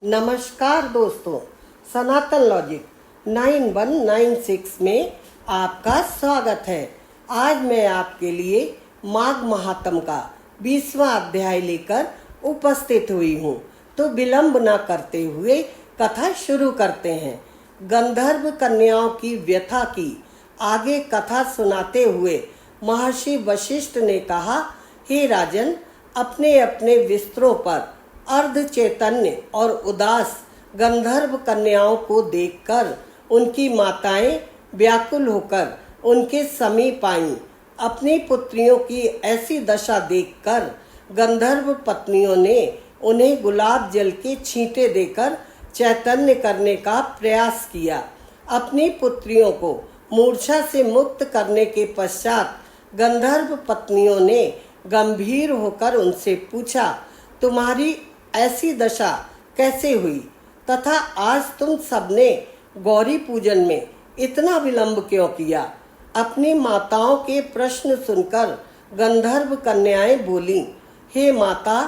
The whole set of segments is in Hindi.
नमस्कार दोस्तों, सनातन लॉजिक 9196 में आपका स्वागत है। आज मैं आपके लिए माघ महात्म का 20वां अध्याय लेकर उपस्थित हुई हूँ। तो विलंब न करते हुए कथा शुरू करते हैं। गंधर्व कन्याओं की व्यथा की आगे कथा सुनाते हुए महर्षि वशिष्ठ ने कहा, हे राजन, अपने अपने बिस्तरों पर अर्ध चैतन्य और उदास गंधर्व कन्याओं को देखकर उनकी माताएं व्याकुल होकर उनके समीप आईं। अपनी पुत्रियों की ऐसी दशा देखकर गंधर्व पत्नियों ने उन्हें गुलाब जल के छींटे देकर चैतन्य करने का प्रयास किया। अपनी पुत्रियों को मूर्छा से मुक्त करने के पश्चात गंधर्व पत्नियों ने गंभीर होकर उनसे पूछा, तुम्हारी ऐसी दशा कैसे हुई तथा आज तुम सबने गौरी पूजन में इतना विलंब क्यों किया? अपनी माताओं के प्रश्न सुनकर गंधर्व कन्याएं बोली, हे माता,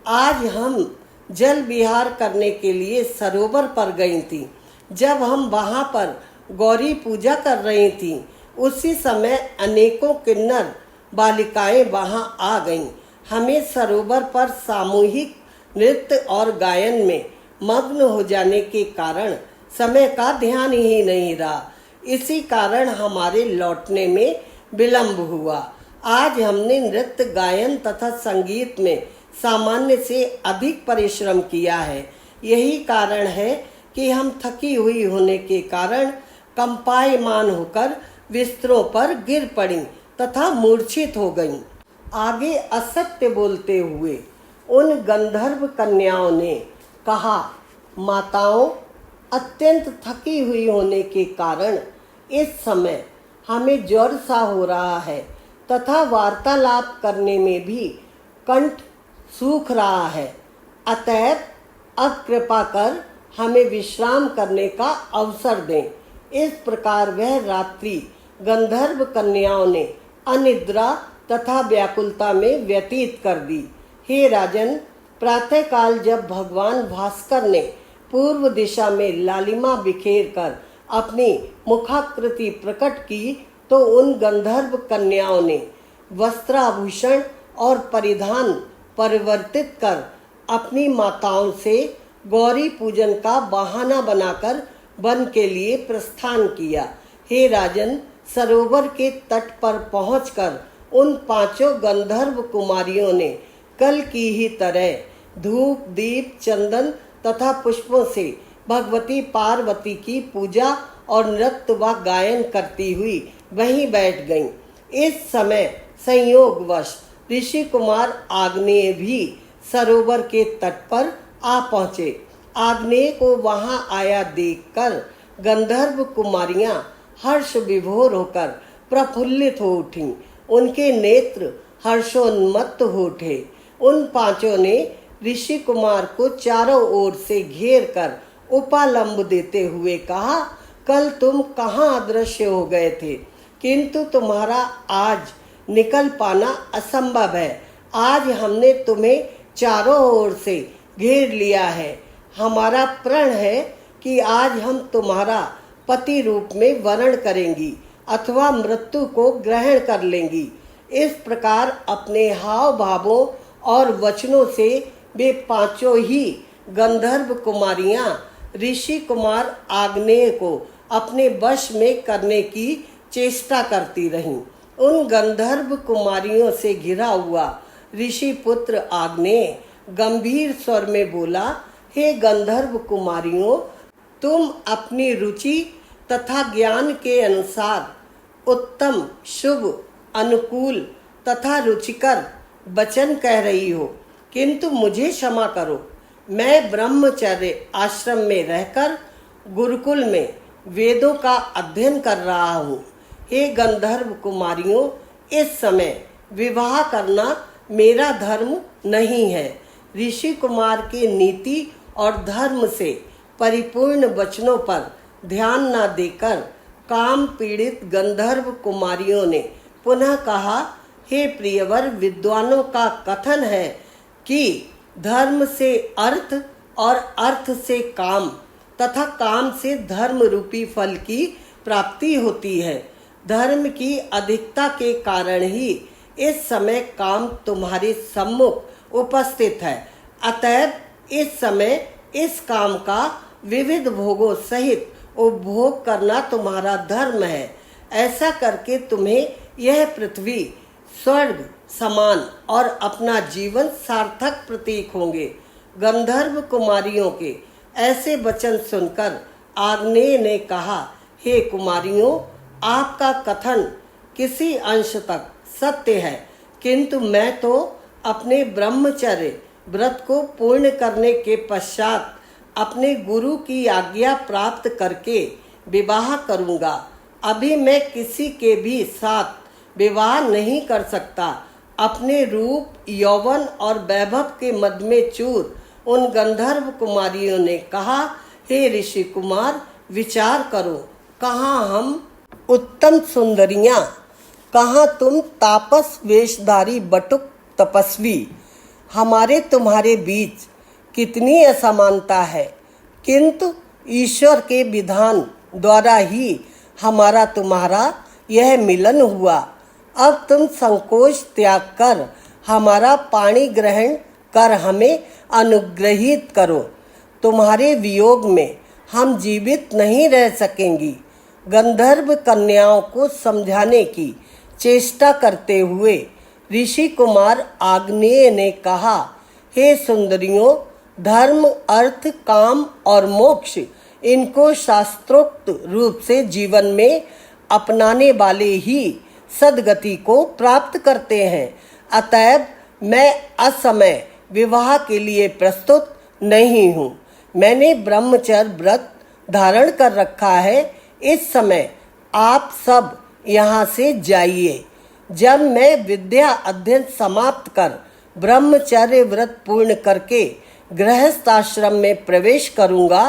आज हम जल विहार करने के लिए सरोवर पर गई थी। जब हम वहां पर गौरी पूजा कर रही थी, उसी समय अनेकों किन्नर बालिकाएं वहां आ गईं। हमें सरोवर पर सामूहिक नृत्य और गायन में मग्न हो जाने के कारण समय का ध्यान ही नहीं रहा। इसी कारण हमारे लौटने में विलंब हुआ। आज हमने नृत्य, गायन तथा संगीत में सामान्य से अधिक परिश्रम किया है। यही कारण है कि हम थकी हुई होने के कारण कंपायमान होकर बिस्तरों पर गिर पड़ी तथा मूर्छित हो गईं। आगे असत्य बोलते हुए उन गंधर्व कन्याओं ने कहा, माताओं, अत्यंत थकी हुई होने के कारण इस समय हमें ज्वर सा हो रहा है तथा वार्तालाप करने में भी कंठ सूख रहा है। अतएव अब कृपा कर हमें विश्राम करने का अवसर दें। इस प्रकार वह रात्रि गंधर्व कन्याओं ने अनिद्रा तथा व्याकुलता में व्यतीत कर दी। हे राजन, प्रातःकाल जब भगवान भास्कर ने पूर्व दिशा में लालिमा बिखेर कर अपनी मुखाकृति प्रकट की, तो उन गंधर्व कन्याओं ने वस्त्राभूषण और परिधान परिवर्तित कर अपनी माताओं से गौरी पूजन का बहाना बनाकर वन के लिए प्रस्थान किया। हे राजन, सरोवर के तट पर पहुंचकर उन पांचों गंधर्व कुमारियों ने कल की ही तरह धूप, दीप, चंदन तथा पुष्पों से भगवती पार्वती की पूजा और नृत्य व गायन करती हुई वहीं बैठ गईं। इस समय संयोगवश ऋषि कुमार आग्नेय भी सरोवर के तट पर आ पहुँचे। आग्नेय को वहां आया देखकर गंधर्व कुमारियां हर्ष विभोर होकर प्रफुल्लित हो उठीं। उनके नेत्र हर्षोन्मत्त हो उठे। उन पांचों ने ऋषि कुमार को चारों ओर से घेर कर उपालंब देते हुए कहा, कल तुम कहाँ अदृश्य हो गए थे, किंतु तुम्हारा आज निकल पाना असंभव है। आज हमने तुम्हें चारों ओर से घेर लिया है। हमारा प्रण है कि आज हम तुम्हारा पति रूप में वरण करेंगी अथवा मृत्यु को ग्रहण कर लेंगी। इस प्रकार अपने हाव भावों और वचनों से वे पांचों ही गंधर्व कुमारियां ऋषि कुमार आग्नेय को अपने वश में करने की चेष्टा करती रहीं। उन गंधर्व कुमारियों से घिरा हुआ ऋषि पुत्र आग्नेय गंभीर स्वर में बोला, हे गंधर्व कुमारियों, तुम अपनी रुचि तथा ज्ञान के अनुसार उत्तम, शुभ, अनुकूल तथा रुचिकर वचन कह रही हो, किंतु मुझे क्षमा करो। मैं ब्रह्मचर्य आश्रम में रहकर गुरुकुल में वेदों का अध्ययन कर रहा हूँ। हे गंधर्व कुमारियों, इस समय विवाह करना मेरा धर्म नहीं है। ऋषि कुमार के नीति और धर्म से परिपूर्ण वचनों पर ध्यान न देकर काम पीड़ित गंधर्व कुमारियों ने पुनः कहा, हे प्रियवर, विद्वानों का कथन है कि धर्म से अर्थ और अर्थ से काम तथा काम से धर्म रूपी फल की प्राप्ति होती है। धर्म की अधिकता के कारण ही इस समय काम तुम्हारे सम्मुख उपस्थित है। अतएव इस समय इस काम का विविध भोगों सहित उपभोग करना तुम्हारा धर्म है। ऐसा करके तुम्हें यह पृथ्वी स्वर्ग समान और अपना जीवन सार्थक प्रतीक होंगे। गंधर्व कुमारियों के ऐसे वचन सुनकर आग्नेय ने कहा, हे कुमारियों, आपका कथन किसी अंश तक सत्य है, किंतु मैं तो अपने ब्रह्मचर्य व्रत को पूर्ण करने के पश्चात अपने गुरु की आज्ञा प्राप्त करके विवाह करूंगा। अभी मैं किसी के भी साथ विवाह नहीं कर सकता। अपने रूप, यौवन और वैभव के मद में चूर उन गंधर्व कुमारियों ने कहा, हे ऋषि कुमार, विचार करो, कहाँ हम उत्तम सुंदरियां, कहाँ तुम तापस वेशधारी बटुक तपस्वी। हमारे तुम्हारे बीच कितनी असमानता है, किंतु ईश्वर के विधान द्वारा ही हमारा तुम्हारा यह मिलन हुआ। अब तुम संकोच त्याग कर हमारा पाणी ग्रहण कर हमें अनुग्रहित करो। तुम्हारे वियोग में हम जीवित नहीं रह सकेंगी। गंधर्व कन्याओं को समझाने की चेष्टा करते हुए ऋषि कुमार आग्नेय ने कहा, हे सुंदरियों, धर्म, अर्थ, काम और मोक्ष, इनको शास्त्रोक्त रूप से जीवन में अपनाने वाले ही सद्गति को प्राप्त करते हैं। अतएव मैं असमय विवाह के लिए प्रस्तुत नहीं हूँ। मैंने ब्रह्मचर्य व्रत धारण कर रखा है। इस समय आप सब यहाँ से जाइए। जब मैं विद्या अध्ययन समाप्त कर ब्रह्मचर्य व्रत पूर्ण करके गृहस्थ आश्रम में प्रवेश करूँगा,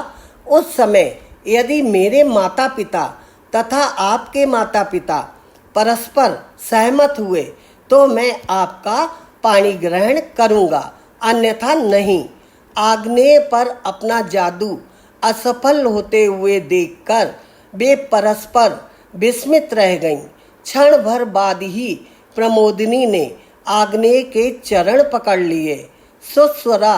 उस समय यदि मेरे माता पिता तथा आपके माता पिता परस्पर सहमत हुए तो मैं आपका पाणी ग्रहण करूँगा, अन्यथा नहीं। आग्नेय पर अपना जादू असफल होते हुए देखकर वे परस्पर विस्मित रह गईं। क्षण भर बाद ही प्रमोदिनी ने आग्नेय के चरण पकड़ लिए। सुस्वरा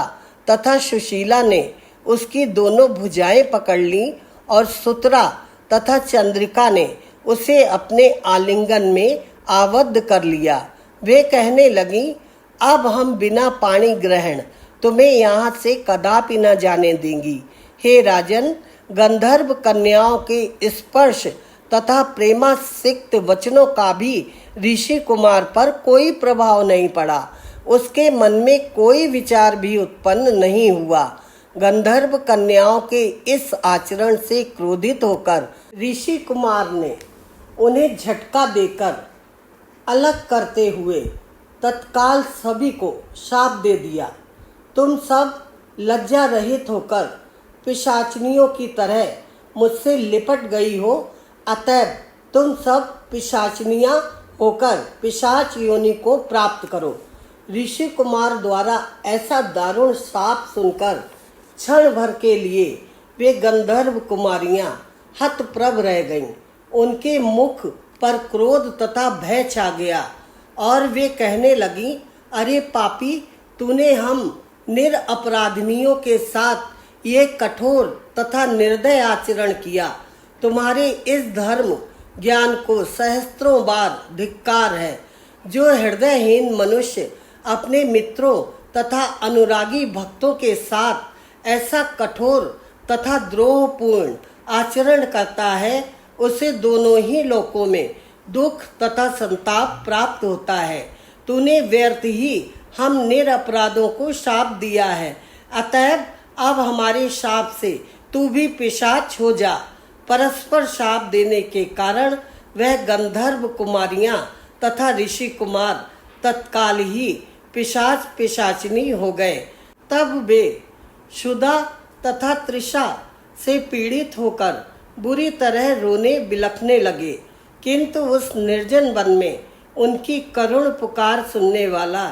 तथा सुशीला ने उसकी दोनों भुजाएं पकड़ लीं और सुतरा तथा चंद्रिका ने उसे अपने आलिंगन में आबद्ध कर लिया। वे कहने लगीं, अब हम बिना पाणी ग्रहण तुम्हें यहाँ से कदापि न जाने देंगी। हे राजन, गंधर्व कन्याओं के स्पर्श तथा प्रेमासिक्त वचनों का भी ऋषि कुमार पर कोई प्रभाव नहीं पड़ा। उसके मन में कोई विचार भी उत्पन्न नहीं हुआ। गंधर्व कन्याओं के इस आचरण से क्रोधित होकर ऋषि कुमार ने उन्हें झटका देकर अलग करते हुए तत्काल सभी को शाप दे दिया। तुम सब लज्जा रहित होकर पिशाचनियों की तरह मुझसे लिपट गई हो, अतएव तुम सब पिशाचनियाँ होकर पिशाच योनि को प्राप्त करो। ऋषि कुमार द्वारा ऐसा दारुण शाप सुनकर क्षण भर के लिए वे गंधर्व कुमारियां हतप्रभ रह गईं। उनके मुख पर क्रोध तथा भय छा गया और वे कहने लगीं, अरे पापी, तूने हम निरपराधिनियों के साथ ये कठोर तथा निर्दय आचरण किया। तुम्हारे इस धर्म ज्ञान को सहस्त्रों बार धिक्कार है। जो हृदयहीन मनुष्य अपने मित्रों तथा अनुरागी भक्तों के साथ ऐसा कठोर तथा द्रोहपूर्ण आचरण करता है, उसे दोनों ही लोकों में दुख तथा संताप प्राप्त होता है। तूने व्यर्थ ही हम निरपराधों को शाप दिया है, अतएव अब हमारे शाप से तू भी पिशाच हो जा। परस्पर शाप देने के कारण वह गंधर्व कुमारियां तथा ऋषि कुमार तत्काल ही पिशाच पिशाचिनी हो गए। तब वे क्षुधा तथा तृषा से पीड़ित होकर बुरी तरह रोने बिलखने लगे, किंतु उस निर्जन वन में उनकी करुण पुकार सुनने वाला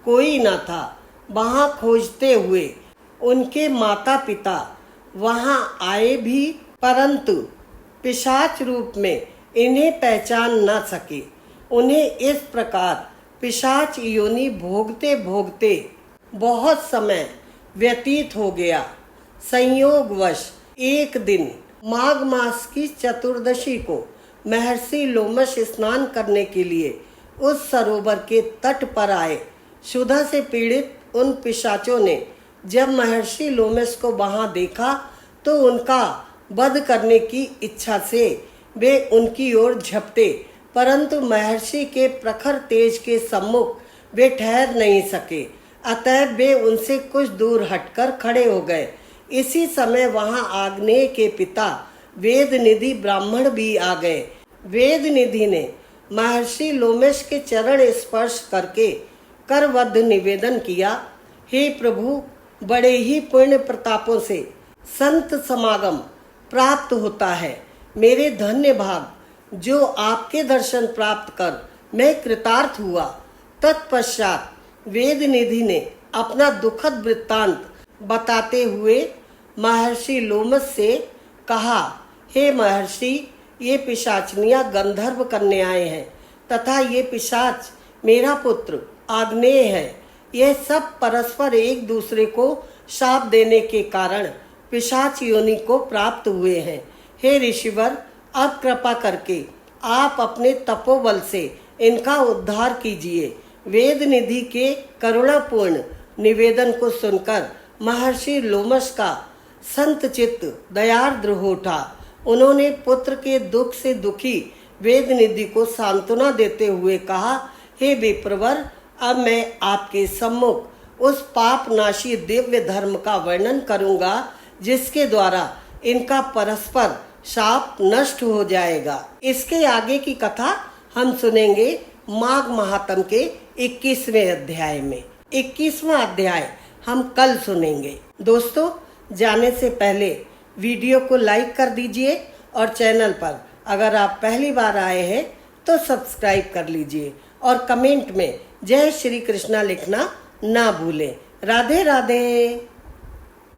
कोई न था। वहां खोजते हुए उनके माता पिता वहां आए भी, परंतु पिशाच रूप में इन्हें पहचान न सके। उन्हें इस प्रकार पिशाच योनि भोगते भोगते बहुत समय व्यतीत हो गया। संयोगवश एक दिन माघ मास की चतुर्दशी को महर्षि लोमश स्नान करने के लिए उस सरोवर के तट पर आए। क्षुधा से पीड़ित उन पिशाचों ने जब महर्षि लोमश को वहां देखा तो उनका वध करने की इच्छा से वे उनकी ओर झपटे, परंतु महर्षि के प्रखर तेज के सम्मुख वे ठहर नहीं सके। अतः वे उनसे कुछ दूर हटकर खड़े हो गए। इसी समय वहां आग्नेय के पिता वेदनिधि ब्राह्मण भी आ गए। वेदनिधि ने महर्षि लोमश के चरण स्पर्श करके करबद्ध निवेदन किया, हे प्रभु, बड़े ही पुण्य प्रतापों से संत समागम प्राप्त होता है। मेरे धन्य भाग जो आपके दर्शन प्राप्त कर मैं कृतार्थ हुआ। तत्पश्चात वेदनिधि ने अपना दुखद वृत्तांत बताते हुए महर्षि लोमश से कहा, हे महर्षि, ये पिशाचनियां गंधर्व कन्याएं हैं तथा ये पिशाच मेरा पुत्र आग्नेय है। यह सब परस्पर एक दूसरे को शाप देने के कारण पिशाच योनि को प्राप्त हुए हैं। हे ऋषिवर, अब कृपा करके आप अपने तपोबल से इनका उद्धार कीजिए। वेदनिधि के करुणापूर्ण निवेदन को सुनकर महर्षि लोमश का संत चित्त दयार्द्र हो उठा। उन्होंने पुत्र के दुख से दुखी वेदनिधि को सांत्वना देते हुए कहा, हे विप्रवर, अब मैं आपके सम्मुख उस पापनाशी दिव्य धर्म का वर्णन करूंगा जिसके द्वारा इनका परस्पर शाप नष्ट हो जाएगा। इसके आगे की कथा हम सुनेंगे माघ महात्म के 21वें अध्याय में। 21वां अध्याय हम कल सुनेंगे। दोस्तों, जाने से पहले वीडियो को लाइक कर दीजिए और चैनल पर अगर आप पहली बार आए हैं तो सब्सक्राइब कर लीजिए और कमेंट में जय श्री कृष्णा लिखना ना भूलें। राधे राधे।